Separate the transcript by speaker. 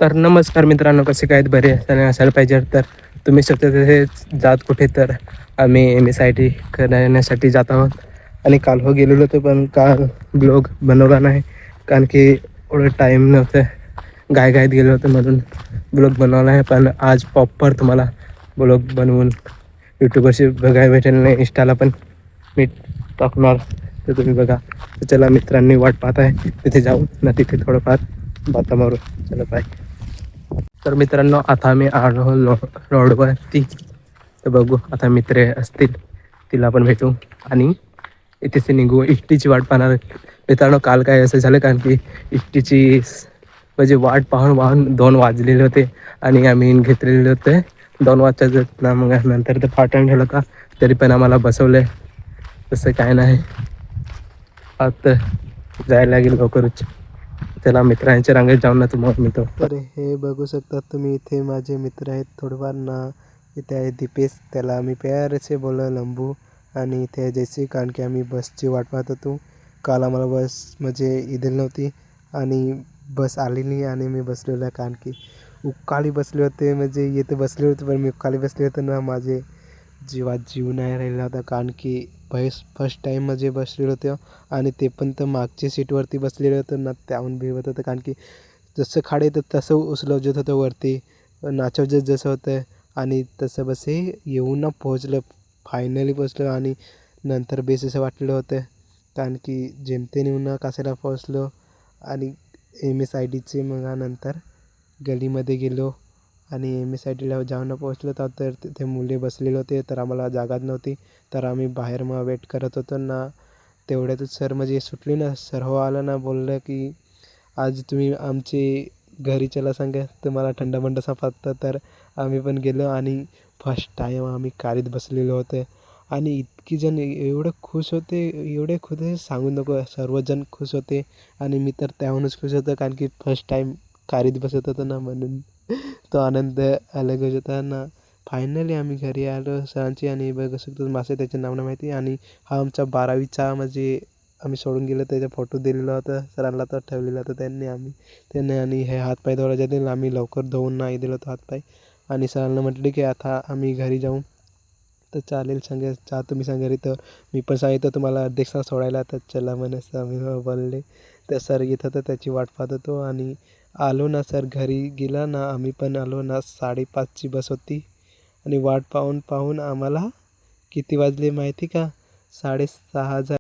Speaker 1: तर नमस्कार मित्रांनो, कसे काय आहेत? बरे असायला पाहिजे. तर तुम्ही सतत हे जात कुठे? तर आम्ही MSIT करण्यासाठी जात आहोत. आणि काल गेलेलो होतो, पण काल ब्लॉग बनवला नाही कारण की एवढं टाईम नव्हतं. घाईघाईत गेलो होतो म्हणून ब्लॉग बनवला आहे. पण आज प्रॉपर तुम्हाला ब्लॉग बनवून यूट्यूबवरशी बघायला भेटेल नाही, इंस्टाला पण मी टाकणार. तर तुम्ही बघा. तर चला, मित्रांनी वाट पाहत आहे, तिथे जाऊ ना, तिथे थोडंफार बाता मारू. चला बाय. तर मित्रांनो, आता आम्ही आलो रोडवरती. तर बघू, आता मित्र असतील तिला पण भेटू आणि इथेच निघू. इष्टीची वाट पाहणार मित्रांनो. काल काय असं झालं कारण की इष्टीची म्हणजे वाट पाहून पाहून 2 वाजलेले होते आणि आम्ही घेतलेले होते 2 वाजता ना. मग नंतर तर पाटण ठेवलं का, तरी पण आम्हाला बसवलं. तसं काय नाही, आता जायला लागेल लवकरच. त्याला मित्रांच्या रांगेत जाऊन ना तुम्हाला मिळतो.
Speaker 2: तर हे बघू शकता तुम्ही, इथे माझे मित्र आहेत थोडेफार ना. इथे आहे दीपेश, त्याला आम्ही प्यार से बोला लंबू. आणि इथे आहे जयसी, कारण की आम्ही बसची वाट पाहत होतो. काल आम्हाला बस म्हणजे इथेच नव्हती आणि बस आली नाही आणि मी बसलेलो आहे कारण की उकाळी बसले होते. म्हणजे येथे बसले होते पण मी उकाळी बसले होते ना, माझे जीवात जीव नाही राहिला होता कारण की फर्स्ट टाईम म्हणजे बसलेलो होतो. आणि ते पण तर मागच्या सीटवरती बसलेलं होतं ना, त्याहून भिवत होतं कारण की जसं खाडे तर तसं उचलवत होतं वरती, नाचवत जसं होतं. आणि तसं बस हे येऊन ना पोहोचलं, फायनली पोहोचलो. आणि नंतर बेस असं वाटलं होतं कारण की जेमतेम येऊन ना कासाला पोहोचलो. आणि MSITचे मग नंतर गलीमध्ये गेलो आणि MSITला जाऊन पोहोचलो. तर तिथे मुले बसलेले होते, तर आम्हाला जागाच नव्हती. तर आम्ही बाहेर मग वेट करत होतो ना. तेवढ्यातच सर म्हणजे सुटली ना, सर आलं ना, बोललं की आज तुम्ही आमची घरी चला, सांगा तुम्हाला थंड मंड सापडतं. तर आम्ही पण गेलो आणि फर्स्ट टाईम आम्ही कारत बसलेलो होते. आणि इतकी जण एवढे खुश होते, एवढे खुश होते सांगू नको. सर्वजण खुश होते आणि मी तर त्याहूनच खुश होतो कारण की फर्स्ट टाईम कारत बसत होतो ना, म्हणून तो आनंद अलगच होता ना. फायनली आम्ही घरी आलो सरांची. आणि बघू शकतो मासे, त्याचे नाव नाही माहिती. आणि हा आमचा 12वीचा म्हणजे आम्ही सोडून गेलो त्याचा फोटो दिलेला होता सरांना, तर ठेवलेला होता त्यांनी. आणि हे हातपाय धुवायला जातील, आम्ही लवकर धुवून नाही दिलं होतं हातपाय. आणि सरांना म्हटले की आता आम्ही घरी जाऊ. तर चालेल, सांगा जा तुम्ही सांगा घरी. तर मी पण सांगितलं तुम्हाला अध्यक्षांना सोडायला, तर चला म्हणत आम्ही बोलले. तर सर येत होतं, त्याची वाट पाहत होतो. आणि आलो ना, सर घरी गेला ना, आम्ही पण आलो ना. 5:30ची बस होती. आणि वाट पाहून पाहून आम्हाला किती वाजले माहिती का? 6:30 झाले.